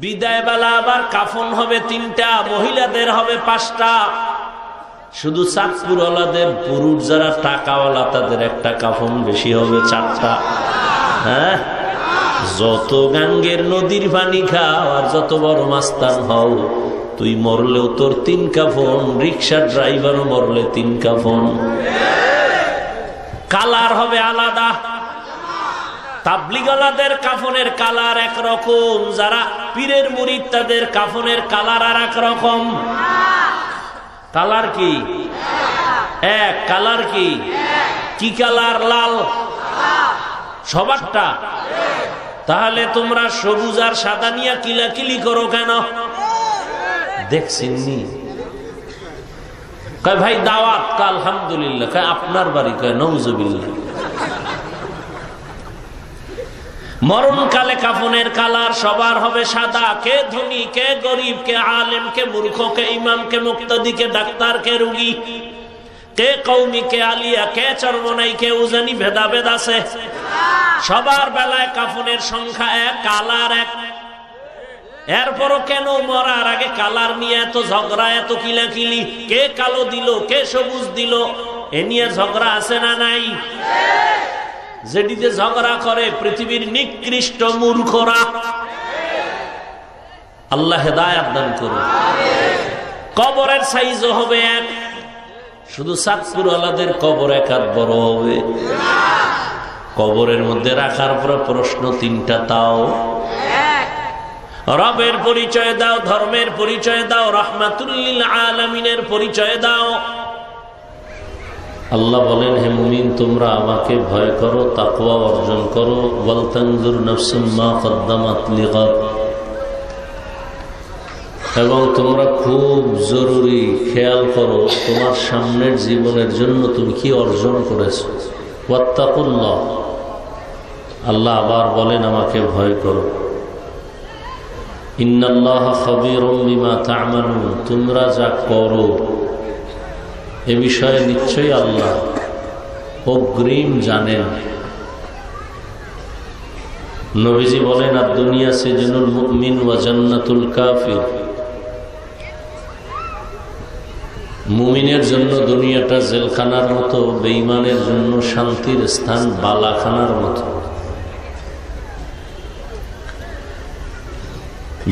বিদায় বেলা আবার কাফন হবে 3টা, মহিলাদের হবে 5টা। শুধু চাঁদপুরওয়ালাদের পুরুষ যারা টাকাওয়ালা তাদের একটা কাফন বেশি হবে 4টা। হ্যাঁ, যত গাঙ্গের নদীর পানি খাও আর যত বড় মাস্তান হও, তুই মরলেও তোর 3 কাফন, রিক্সার ড্রাইভারও মরলে 3 কাফন। কালার হবে আলাদা। তাবলিগওয়ালাদের কাফনের কালার একরকম, যারা পীরের মুরিদ তাদের কাফনের কালার আর এক রকম। কালার কি এক? কালার কি কি কালার? লাল সবারটা। তাহলে তোমরা সবুজ আর সাদা নিয়ে কিলাকিলি করো কেন? দেখছেননি? কয় ভাই দাওয়াত, আলহামদুলিল্লাহ। কয় আপনার বাড়ি? কয় নওজুবিল্লাহ। মরণকালে কাফনের কালার সবার হবে সাদা। কে ধনী, কে গরিব, কে আলেম, কে মূর্খ, কে ইমাম, কে মুক্তাদি, কে ডাক্তার, কে রোগী, কে কওমি, কে আলিয়া, কে চরমনাই, কে উজানি, ভেদাভেদ আছে। সবার বেলায় কাফনের সংখ্যা এক, কালার এক। এরপরও কেন মরার আগে কালার নিয়ে এত ঝগড়া, এত কিলাকিলি? কে কালো দিল, কে সবুজ দিল, এ নিয়ে ঝগড়া আছে না নাই? যেটিতে ঝগড়া করে পৃথিবীর নিকৃষ্ট মূর্খরা। আল্লাহ হেদায়েত দান করুন। কবরের সাইজও হবে এক, শুধু চাঁদপুরওয়ালাদের কবর এক হাত বড় হবে। কবরের মধ্যে রাখার পর প্রশ্ন 3টা, তাও রবের পরিচয় দাও, ধর্মের পরিচয় দাও, রাহমাতুল লিল আলামিনের পরিচয় দাও। আল্লাহ বলেন, হে মুমিন তোমরা আমাকে ভয় করো, তাকওয়া অর্জন করো। ওয়ালতানজুর নাফসুম মা কদ্দামাত লিগাদ। এবং তোমরা খুব জরুরি খেয়াল করো তোমার সামনের জীবনের জন্য তুমি কি অর্জন করেছো। ওয়াত্তাকুল্লাহ। আল্লাহ আবার বলেন আমাকে ভয় করো। ইন্নাল্লাহা খাবীরুম বিমা তা'মালুন। তোমরা যা করো এ বিষয়ে নিশ্চয়ই আল্লাহ অগ্রিম জানেন। নবীজি বলেন, আদ-দুনিয়া সিজনুল মুমিন ওয়া জান্নাতুল কাফির। মুমিনের জন্য দুনিয়াটা জেলখানার মতো, বেঈমানের জন্য শান্তির স্থান বালাখানার মতো।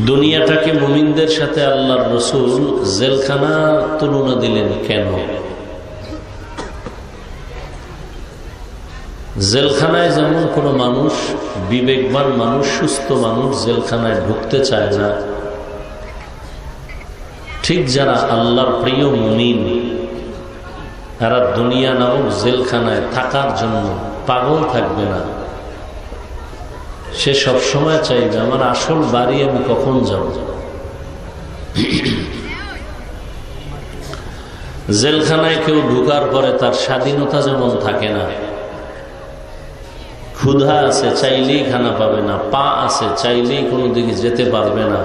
দুনিয়াটাকে মুমিনদের সাথে আল্লাহর রাসূল জেলখানার তুলনা দিলেন কেন? জেলখানায় যেমন কোনো মানুষ, বিবেকবান মানুষ, সুস্থ মানুষ জেলখানায় ঢুকতে চায় না, ঠিক যারা আল্লাহর প্রিয় মুমিন এরা দুনিয়া নামক জেলখানায় থাকার জন্য পাগল থাকবে না। সে সব সময় চাইবে আমার আসল বাড়ি আমি কখন যাব। জেলখানায় কেউ ঢুকার পরে তার স্বাধীনতা যেমন থাকে না, ক্ষুধা আছে চাইলেই খানা পাবে না, পা আছে চাইলেই কোনো দিকে যেতে পারবে না,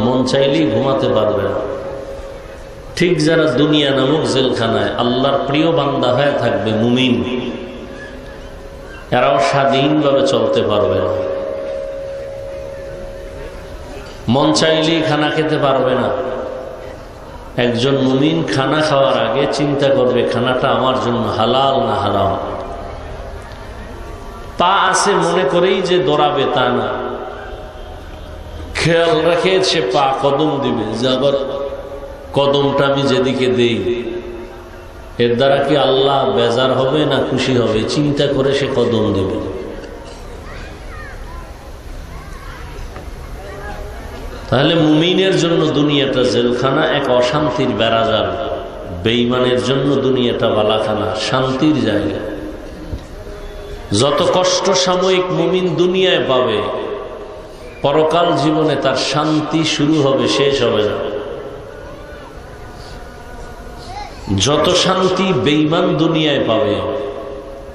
মন চাইলেই ঘুমাতে পারবে না, ঠিক যারা দুনিয়া নামক জেলখানায় আল্লাহর প্রিয় বান্দা হয়ে থাকবে মুমিন, এরাও স্বাধীনভাবে চলতে পারবে না। মন চাইলেই খানা খেতে পারবে না। একজন মুমিন খানা খাওয়ার আগে চিন্তা করবে খানাটা আমার জন্য হালাল না হারাম। পা আছে মনে করেই যে দৌড়াবে তা না, খেয়াল রাখে সে পা কদম দিবে, যে আবার কদমটা আমি যেদিকে দেই এর দ্বারা কি আল্লাহ বেজার হবে না খুশি হবে, চিন্তা করে সে কদম দেবে। তাহলে মুমিনের জন্য দুনিয়াটা জেলখানা, এক অশান্তির বেড়াজাল। বেঈমানের জন্য দুনিয়াটা বালাখানা, শান্তির জায়গা। যত কষ্ট সাময়িক মুমিন দুনিয়ায় পাবে, পরকাল জীবনে তার শান্তি শুরু হবে, শেষ হবে না। যত শান্তি বেঈমান দুনিয়ায় পাবে,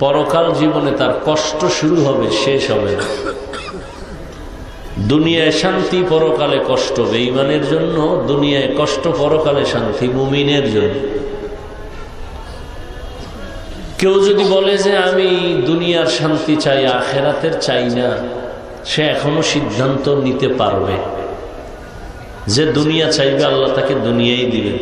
পরকাল জীবনে তার কষ্ট শুরু হবে, শেষ হবে না। দুনিয়ায় শান্তি, পরকালে কষ্ট। বেঈমানের জন্য দুনিয়ায় কষ্ট, পরকালে শান্তি মুমিনের জন্য। কেউ যদি বলে যে আমি দুনিয়ার শান্তি চাই, আখেরাতের চাই না, সে এখনো সিদ্ধান্ত নিতে পারবে। যে দুনিয়া চাইবে আল্লাহ তাকে দুনিয়াই দিবেন।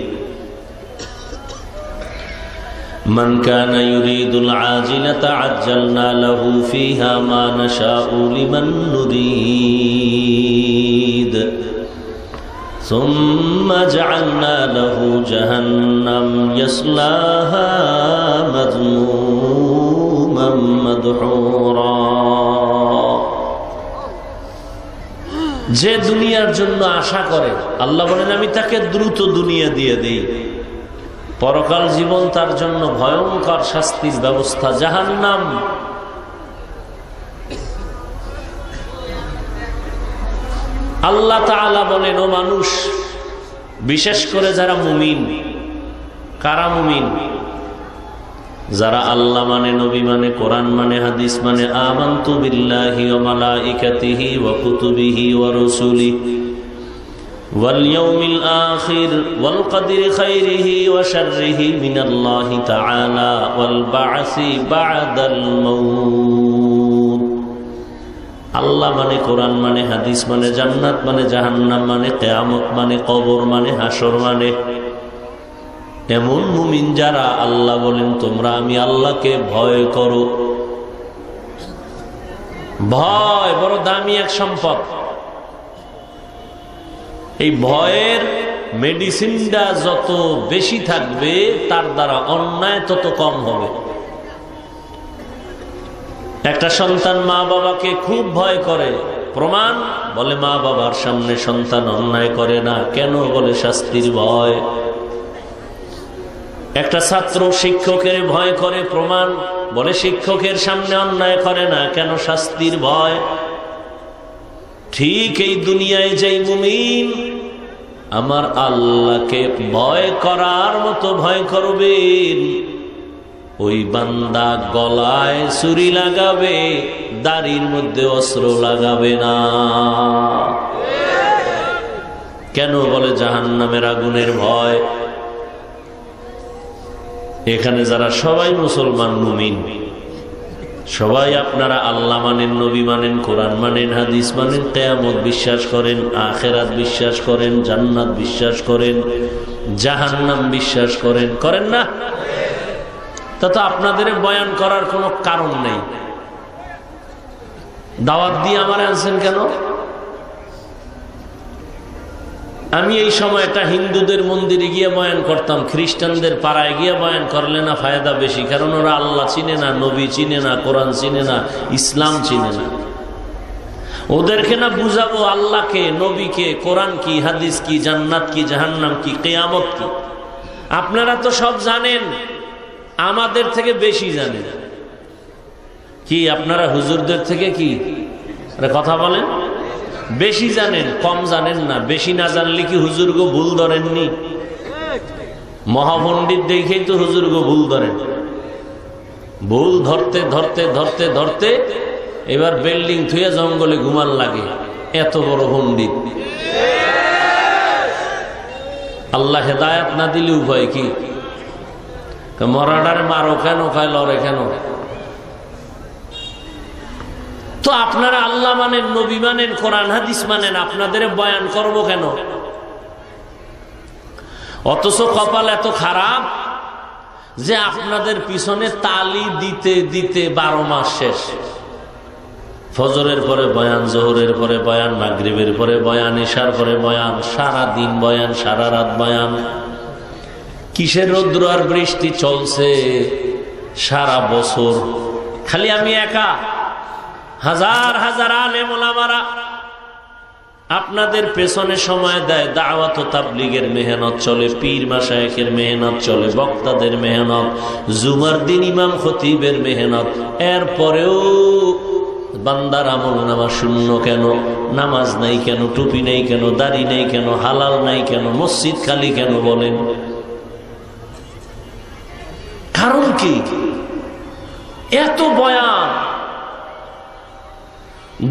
মান কানা ইউরিদুল আজিলাতা আজ্জালনা লাহু ফিহা মা নাশাউ লিমান নুরিদ সুম্মা জাআলনা লাহু জাহান্নাম ইয়াসলাহা মাযমুমান মাদহুরা। যে দুনিয়ার জন্য আশা করে আল্লাহ বলেন আমি তাকে দ্রুত দুনিয়া দিয়ে দেই, পরকাল জীবন তার জন্য ভয়ঙ্কর শাস্তির ব্যবস্থা জাহান্নাম। আল্লাহ তাআলা বলেন ও মানুষ, বিশেষ করে যারা মুমিন। কারা মুমিন? যারা আল্লাহ মানে, নবী মানে, কোরআন মানে, হাদিস মানে, আমানতু বিল্লাহি ওয়া মালাইকাতিহি ওয়া কুতুবিহি ওয়া রুসুলিহি ওয়াল ইয়াউমিল আখির ওয়াল কদরি খাইরিহি ওয়া শাররিহি মিনাল্লাহি তাআলা ওয়াল বা'সি বা'দাল মাউত। আল্লাহ মানে, কোরআন মানে, হাদিস মানে, জান্নাত মানে, জাহান্নাম মানে, কিয়ামত মানে, কবর মানে, হাসর মানে। এমন মুমিন যারা, আল্লাহ বলেন তোমরা আমি আল্লাহকে ভয় করো। ভয় বড় দামি এক সম্পদ। এই ভয়ের মেডিসিনটা যত বেশি থাকবে তার দ্বারা অন্যায় তত কম হবে। একটা সন্তান মা বাবাকে খুব ভয় করে, প্রমাণ বলে মা বাবার সামনে সন্তান অন্যায় করে না, কেন? বলে শাস্তির ভয়। একটা ছাত্র শিক্ষকের ভয় করে, প্রমাণ বলে শিক্ষকের সামনে অন্যায় করে না, কেন? শাস্তির ভয়। ঠিক এই দুনিয়ায় যেই মুমিন আমার আল্লাহকে ভয় করার মতো ভয় করবেন, ওই বান্দা গলায় ছুরি লাগাবে, দাড়ির মধ্যে অস্ত্র লাগাবে না। কেন? বলে জাহান্নামের আগুনের ভয়। এখানে যারা সবাই মুসলমান মুমিন, সবাই আপনারা আল্লাহ মানেন, নবী মানেন, কোরআন মানেন, হাদিস মানেন, কিয়ামত বিশ্বাস করেন, আখিরাত বিশ্বাস করেন, জান্নাত বিশ্বাস করেন, জাহান্নাম বিশ্বাস করেন, করেন না? তা তো আপনাদের বয়ান করার কোনো কারণ নেই। দাওয়াত দিয়ে আমার আনছেন কেন? আমি এই সময়টা হিন্দুদের মন্দিরে গিয়ে বয়ান করতাম, খ্রিস্টানদের পাড়ায় গিয়ে বয়ান করলে না ফায়দা বেশি, কারণ ওরা আল্লাহ চিনে না, নবী চিনে না, কোরআন চিনে না, ইসলাম চিনে না। ওদেরকে না বুঝাবো আল্লাহকে, নবীকে, কোরআন কি, হাদিস কি, জান্নাত কি, জাহান্নাম কি, কিয়ামত কি। আপনারা তো সব জানেন, আমাদের থেকে বেশি জানেন। কি আপনারা হুজুরদের থেকে কি কথা বলেন? বেশি জানেন, কম জানেন না। বেশি না জানলে কি হুজুরগো ভুল ধরেননি? মহাপণ্ডিত দেখেই তো হুজুরগো ভুল ধরেন। ভুল ধরতে ধরতে ধরতে ধরতে এবার বিল্ডিং থুয়ে জঙ্গলে ঘুমার লাগে, এত বড় পণ্ডিত। আল্লাহ হেদায়েত না দিলে উপায় কি? মরাডারে মারো কেন, খায় লড়ে কেন? তো আপনারা আল্লাহ মানেন, নবী মানেন, কোরআন হাদিস মানেন, আপনাদের বয়ান করব কেন? অথচ কপাল এত খারাপ যে আপনাদের পিছনে তালি দিতে দিতে 12 মাস শেষ। ফজরের পরে বয়ান, জোহরের পরে বয়ান, মাগরিবের পরে বয়ান, ইশার পরে বয়ান, সারা দিন বয়ান, সারা রাত বয়ান। কিসের রৌদ্র আর বৃষ্টি চলছে সারা বছর। খালি আমি একা, হাজার হাজার আলেম ওলামারা আপনাদের পেছনে সময় দেয়। দাওয়াত ও তাবলীগের মেহনত চলে, পীর মাশায়েখের মেহনত চলে, বক্তাদের মেহনত, জুমার দিন ইমাম খতিবের মেহনত। এরপরেও বান্দার আমল নামা শূন্য কেন? নামাজ নাই কেন? টুপি নেই কেন? দাড়ি নেই কেন? হালাল নাই কেন? মসজিদ খালি কেন? বলেন কারণ কি? এত বয়ান,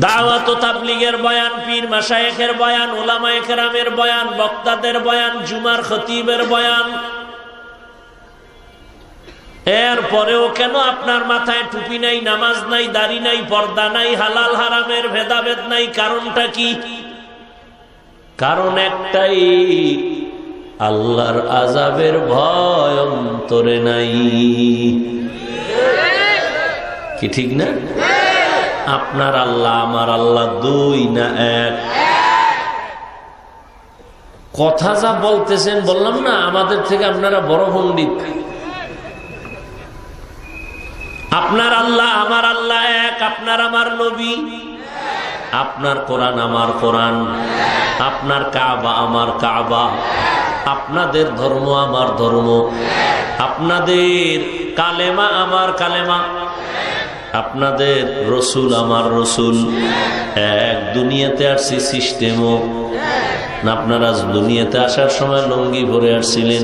দাওয়াত ও তাবলীগের বয়ান, পীর মাশায়েখের বয়ান, উলামায়ে কেরামের বয়ান, বক্তাদের বয়ান, জুমার খতিবের বয়ান। এরপরেও কেন আপনার মাথায় টুপি নাই, নামাজ নাই, দাড়ি নাই, পর্দা নাই, হালাল হারামের ভেদাভেদ নাই? কারণটা কি? কারণ একটাই, আল্লাহর আযাবের ভয় অন্তরে নাই। কি ঠিক না? আপনার আল্লাহ আমার আল্লাহ দুই না এক? কথা যা বলতেছেন, বললাম না আমাদের থেকে আপনারা বড় পণ্ডিত। আপনার আল্লাহ আমার আল্লাহ এক, আপনার আমার নবী, আপনার কোরআন আমার কোরআন, আপনার কাবা আমার কাবা, আপনাদের ধর্ম আমার ধর্ম, আপনাদের কালেমা আমার কালেমা, আপনাদের রসুল আমার রসুল। এক দুনিয়াতে আসছি সিস্টেমও না। আপনারা দুনিয়াতে আসার সময় লুঙ্গি পরে আসছিলেন।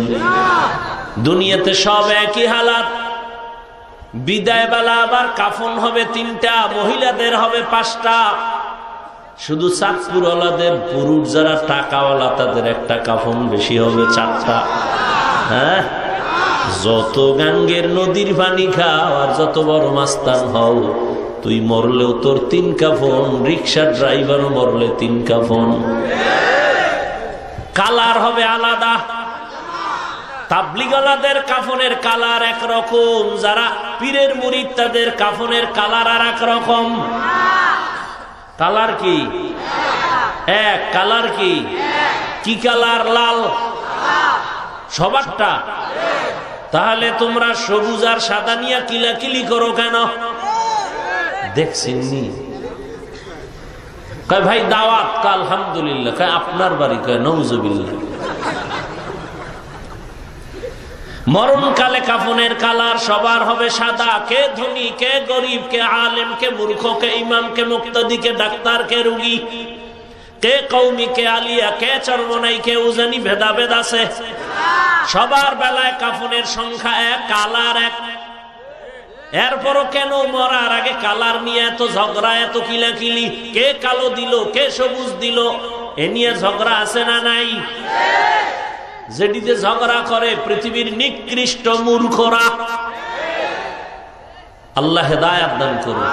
দুনিয়াতে সব একই হালাত। বিদায় বেলা আবার কাফন হবে 3টা, মহিলাদের হবে 5টা। শুধু চাঁদপুরওয়ালাদের পুরুষ যারা টাকাওয়ালা তাদের একটা কাফন বেশি হবে 4টা। হ্যাঁ, যত গাঙ্গের নদীর পানি খাও আর যত বড় মাস্তান হও, তুই মরলেও তোর 3 কাফন। রিক্সার ড্রাইভারও মরলে 3 কাফন। কালার হবে আলাদা। তাবলিগওয়ালাদের কাফনের কালার একরকম, যারা পীরের মুরিদ তাদের কাফনের কালার আর একরকম। কালার কি এক? কালার কি? কি কালার? লাল সবারটা। তাহলে তোমরা সবুজ আর সাদা নিয়ে কিলাকিলি করো কেন? দেখছেন নি? কয় ভাই দাওয়াত, আলহামদুলিল্লাহ। কয় আপনার বাড়ি? কয় নউজুবিল্লাহ। মরণকালে কাফনের কালার সবার হবে সাদা। কে ধনী, কে গরিব, কে আলেম, কে মূর্খ, কে ইমাম, কে মুক্তাদি, কে ডাক্তার, কে রোগী, কে কওমি, কে আলিয়া, কে চরমনাই, কে উজানি, ভেদাভেদ আছে। সবার বেলায় কাফনের সংখ্যা এক, কালার এক। এরপরও কেন মরার আগে কালার নিয়ে এত ঝগড়া, এত কিলাকিলি? কে কালো দিল, কে সবুজ দিল, এ নিয়ে ঝগড়া আছে না নাই? যেটিতে ঝগড়া করে পৃথিবীর নিকৃষ্ট মূর্খরা। আল্লাহ হেদায়েত দান করুন।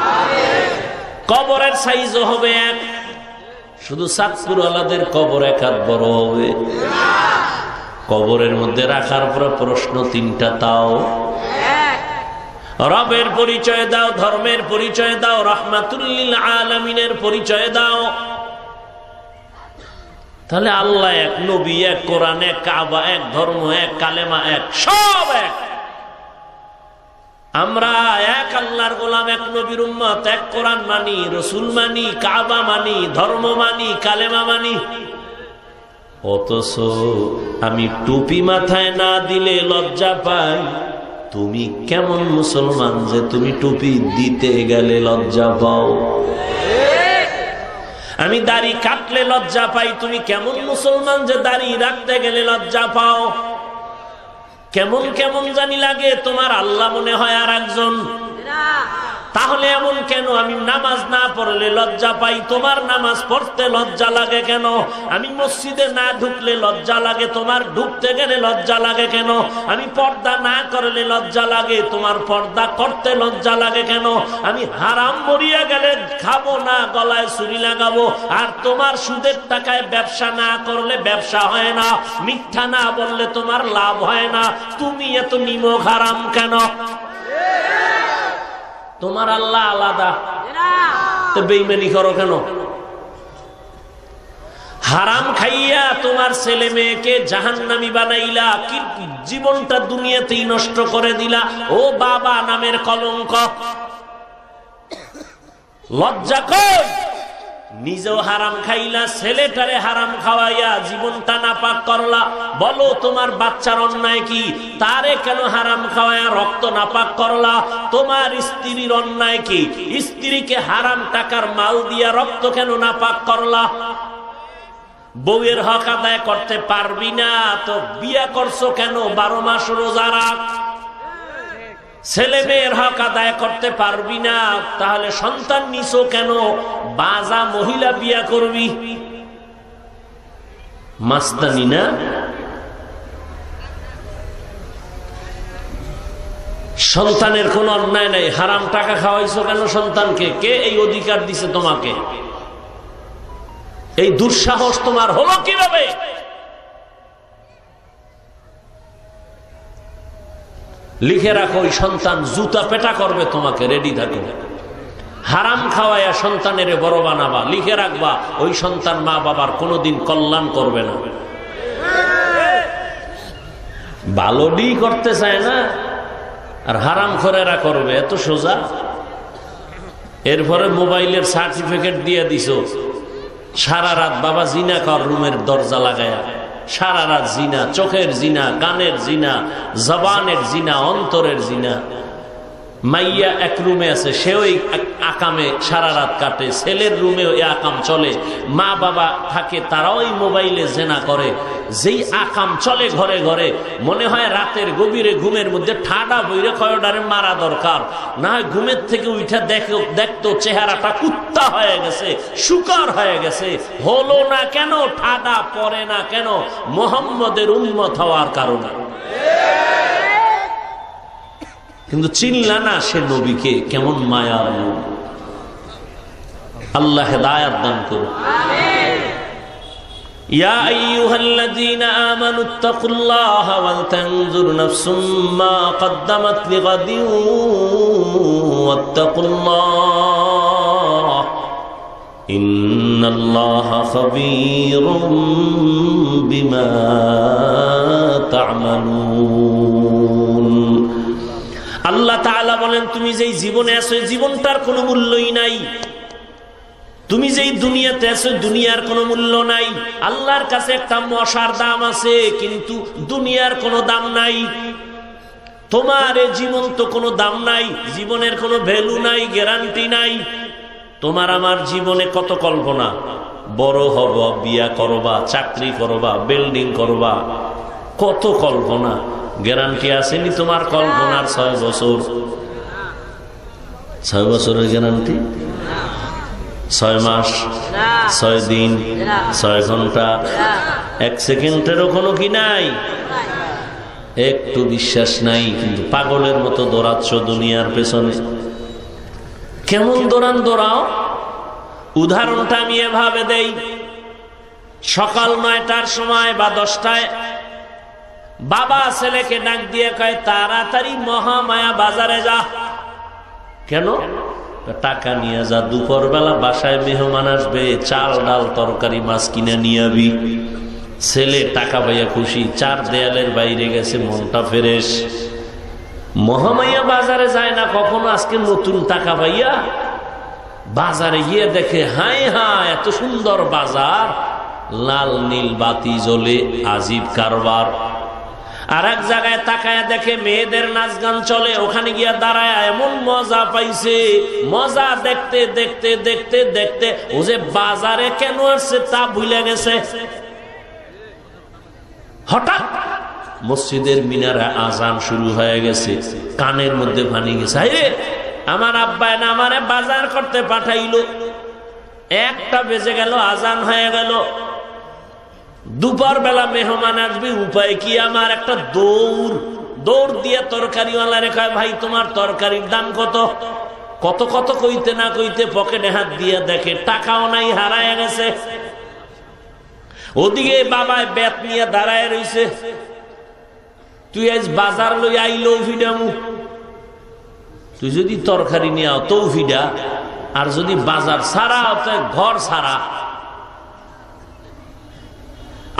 কবরের সাইজও হবে এক, শুধু চাঁদপুরওয়ালাদের কবর 1 হাত বড় হবে। কবরের মধ্যে রাখার পর প্রশ্ন 3টা, তাও রবের পরিচয় দাও, ধর্মের পরিচয় দাও, রাহমাতুল লিল আলামিনের পরিচয় দাও। তাহলে আল্লাহ এক, নবী এক, কোরআন এক, কাবা এক, ধর্ম এক, কালেমা এক, সব এক। আমরা এক আল্লাহর গোলাম, এক নবীর উম্মত, এক কোরআন মানি, রসুল মানি, কাবা মানি, ধর্ম মানি, কালেমা মানি। অথচ আমি টুপি মাথায় না দিলে লজ্জা পাই। তুমি কেমন মুসলমান যে তুমি টুপি দিতে গেলে লজ্জা পাও? আমি দাড়ি কাটলে লজ্জা পাই, তুমি কেমন মুসলমান যে দাড়ি রাখতে গেলে লজ্জা পাও? কেমন কেমন জানি লাগে, তোমার আল্লাহ মনে হয় আর একজন। তাহলে এমন কেন? আমি নামাজ না পড়লে লজ্জা পাই, তোমার নামাজ পড়তে লজ্জা লাগে কেন? আমি মসজিদে না ঢুকলে লজ্জা লাগে, তোমার ঢুকতে গেলে লজ্জা লাগে কেন? আমি পর্দা না করলে লজ্জা লাগে, তোমার পর্দা করতে লজ্জা লাগে কেন? আমি হারাম মরিয়া গেলে খাবো না, গলায় ছুরি লাগাবো, আর তোমার সুদের টাকায় ব্যবসা না করলে ব্যবসা হয় না, মিথ্যা না বললে তোমার লাভ হয় না। তুমি এত নিমক হারাম কেন? তোমার আল্লাহ আলাদা, তো বেঈমানি করো কেন? হারাম খাইয়া তোমার ছেলে মেয়েকে জাহান্নামী বানাইলা, কি জীবনটা দুনিয়াতেই নষ্ট করে দিলা। ও বাবা নামের কলঙ্ক, লজ্জা কই? নিজেও হারাম খাইলা, ছেলেটারে হারাম খাওয়াইয়া জীবনটা নাপাক করলা। বলো তোমার বাচ্চার অন্যায় কি? তারে কেন হারাম খাওয়াইয়া রক্ত নাপাক করলা? তোমার স্ত্রীর অন্যায় কি? স্ত্রীকে হারাম টাকার মাল দিয়া রক্ত কেন নাপাক করলা? বউয়ের হক আদায় করতে পারবি না তো বিয়া করছো কেন? 12 মাস রোজা রাখ। ছেলে মেয়ের হক আদায় করতে পারবি না, তাহলে সন্তান নিছো কেন? বাজা মহিলা বিয়া করবি, মাস্তানি না? সন্তানের কোন অন্যায় নাই, হারাম টাকা খাওয়াইছো কেন সন্তানকে? কে এই অধিকার দিছে তোমাকে? এই দুঃসাহস তোমার হলো কিভাবে? লিখে রাখো, ওই সন্তান জুতা পেটা করবে তোমাকে, রেডি থাকো। হারাম খাওয়াইয়া সন্তানের বড় বানাবা, লিখে রাখবা ওই সন্তান মা বাবার কোনোদিন কল্যাণ করবে না। ভালো ডি করতে চায় না, আর হারাম খোরেরা করবে, এত সোজা। এরপরে মোবাইলের সার্টিফিকেট দিয়ে দিছো, সারা রাত বাবা জিনা কর রুমের দরজা লাগায়া, সারা রাত জিনা, চোখের জিনা, কানের জিনা, জবানের জিনা, অন্তরের জিনা। মাইয়া এক রুমে আছে, সে ওই আকামে সারা রাত কাটে, ছেলের রুমে ওই আকাম চলে, মা বাবা থাকে তারাও ওই মোবাইলে জেনা করে। যেই আকাম চলে ঘরে ঘরে, মনে হয় রাতের গভীরে ঘুমের মধ্যে ঠাডা বইরে কয়ডারে মারা দরকার, না হয় ঘুমের থেকে উঠা দেখতো চেহারাটা কুত্তা হয়ে গেছে, শুকার হয়ে গেছে। হলো না কেন? ঠাডা পরে না কেন? মুহাম্মদের উম্মত হওয়ার কারণে। কিন্তু চিনলা না সে নবীকে, কেমন মায়া। আল্লাহ হেদায়েত দান করুন। ইয়া আইয়ুহাল্লাযীনা আমানুত্তাকুল্লাহা ওয়াল তানজুর নাফসুম মা কদ্দামাত লিগাদিন ওয়াত্তাকুল্লাহ ইন্নাল্লাহা খাবীরুম বিমা তা'মালুন। আল্লাহ তাআলা বলেন, তুমি যেই জীবনে আছো এই জীবনটার কোনো মূল্যই নাই। তুমি যেই দুনিয়াতে আছো দুনিয়ার কোনো মূল্য নাই। আল্লাহর কাছে একটা মশার দাম আছে, কিন্তু দুনিয়ার কোনো দাম নাই। তোমার এই জীবন তো কোনো দাম নাই, জীবনের কোনো ভ্যালু নাই, গ্যারান্টি নাই। তোমার আমার জীবনে কত কল্পনা, বড় হব, বিয়া করবা, চাকরি করবা, বিল্ডিং করবা, কত কল্পনা। গ্যারান্টি আসেনি তোমার কল্পনার 6 বছর? 6 বছরের গ্যারান্টি? 6 মাস, 6 দিন, 6 ঘন্টা, 1 সেকেন্ডেরও কোনো কি নাই? একটু বিশ্বাস নাই, কিন্তু পাগলের মতো দৌড়াচ্ছ দুনিয়ার পেছনে। কেমন দৌড়াও? উদাহরণটা আমি এভাবে দেই। সকাল 9টার সময় বা 10টায় বাবা ছেলেকে ডাক দিয়ে কয়, তাড়াতাড়ি মহামায়া বাজারে যা। কেন? টাকা নিয়ে যা, দুপুর বেলা বাসায় মেহমান আসবে, চাল ডাল তরকারি মাছ কিনে নিয়ে আবি। ছেলে টাকা পাইয়া খুশি, 4 দেয়ালের বাইরে গেছে, মনটা ফ্রেশ। মহামায়া বাজারে যায় না কখনো, আজকে নতুন টাকা পাইয়া বাজারে গিয়ে দেখে, হায় হায় এত সুন্দর বাজার, লাল নীল বাতি জ্বলে, আজীব কারবার। আর এক জায়গায় তাকায় দেখে মেয়েদের নাচ গান চলে, ওখানে গিয়া দাঁড়ায় এমন মজা পাইছে। মজা দেখতে দেখতে দেখতে দেখতে ও যে বাজারে কেন আসছে তা ভুলে গেছে। হঠাৎ মসজিদের মিনারে আজান শুরু হয়ে গেছে, কানের মধ্যে পানি গেছে। আমার আব্বাই না আমারে বাজার করতে পাঠাইলো, 1টা বেজে গেল, আজান হয়ে গেল। দুপুর বেলা মেহমান আসবে, উপায় কি আমার? একটা দৌড় দিয়ে তরকারিওয়ালারে কয়, ভাই তোমার তরকারির দাম কত? কত কত কইতে না কইতে পকেটে হাত দিয়ে দেখে টাকাও নাই, হারায় গেছে। ওদিকে বাবায় বেত নিয়ে দাঁড়ায় রইছে, তুই আজ বাজার লই আইলো ফিডামু। তুই যদি তরকারি নিয়ে আও তো ফিডা, আর যদি বাজার ছাড়া ঘর ছাড়া।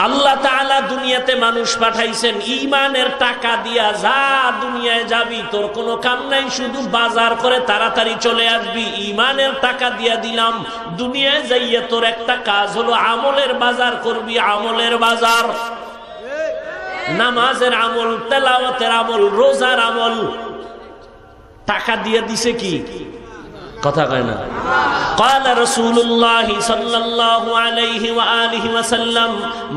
আল্লাহ তাআলা দুনিয়াতে মানুষ পাঠাইছেন ঈমানের টাকা দিয়া, যা দুনিয়ায় যাবি তোর কোনো কাম নাই, শুধু বাজার করে তাড়াতাড়ি চলে আসবি। ঈমানের টাকা দিয়া দিলাম, দুনিয়ায় যাইয়া তোর একটা কাজ হলো আমলের বাজার করবি। আমলের বাজার, নামাজের আমল, তেলাওয়াতের আমল, রোজার আমল। টাকা দিয়ে দিছে কি? কথা কয় না। قال رسول الله صلى الله عليه وآله وسلم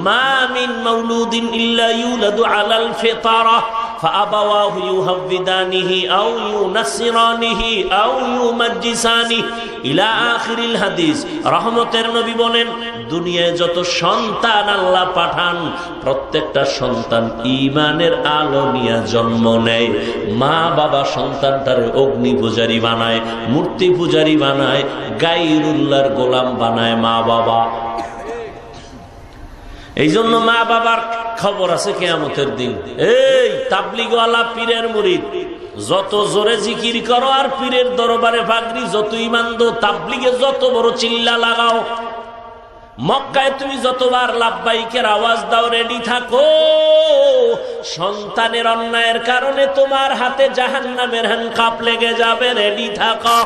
ما من مولود إلا يولد على الفطرة فأبواه يهودانه أو ينصرانه أو يمجسانه إلى آخر الحديث। রহমতের নবী বলেন, দুনিয়ায় যত সন্তান আল্লাহ পাঠান, প্রত্যেকটা সন্তান ঈমানের আলো নিয়ে জন্ম নেয়। মা বাবা সন্তানটারে অগ্নি পূজারী বানায়, মূর্তি পূজারী বানায়, গায়রুল্লাহর গোলাম বানায় মা বাবা। এই জন্য মা বাবার খবর আছে কিয়ামতের দিন। এই তাবলিগওয়ালা পীরের মুরিদ, যত জোরে জিকির করো আর পীরের দরবারে ভাগরি যত ইমান দো, তাবলিগে যত বড় চিল্লা লাগাও, মক্কায় তুমি যতবার লাব্বাইকের আওয়াজ দাও, রেডি থাকো, সন্তানের অন্যায়ের কারণে তোমার হাতে জাহান্নামের হ্যান্ডকাপ লেগে যাবে, রেডি থাকো।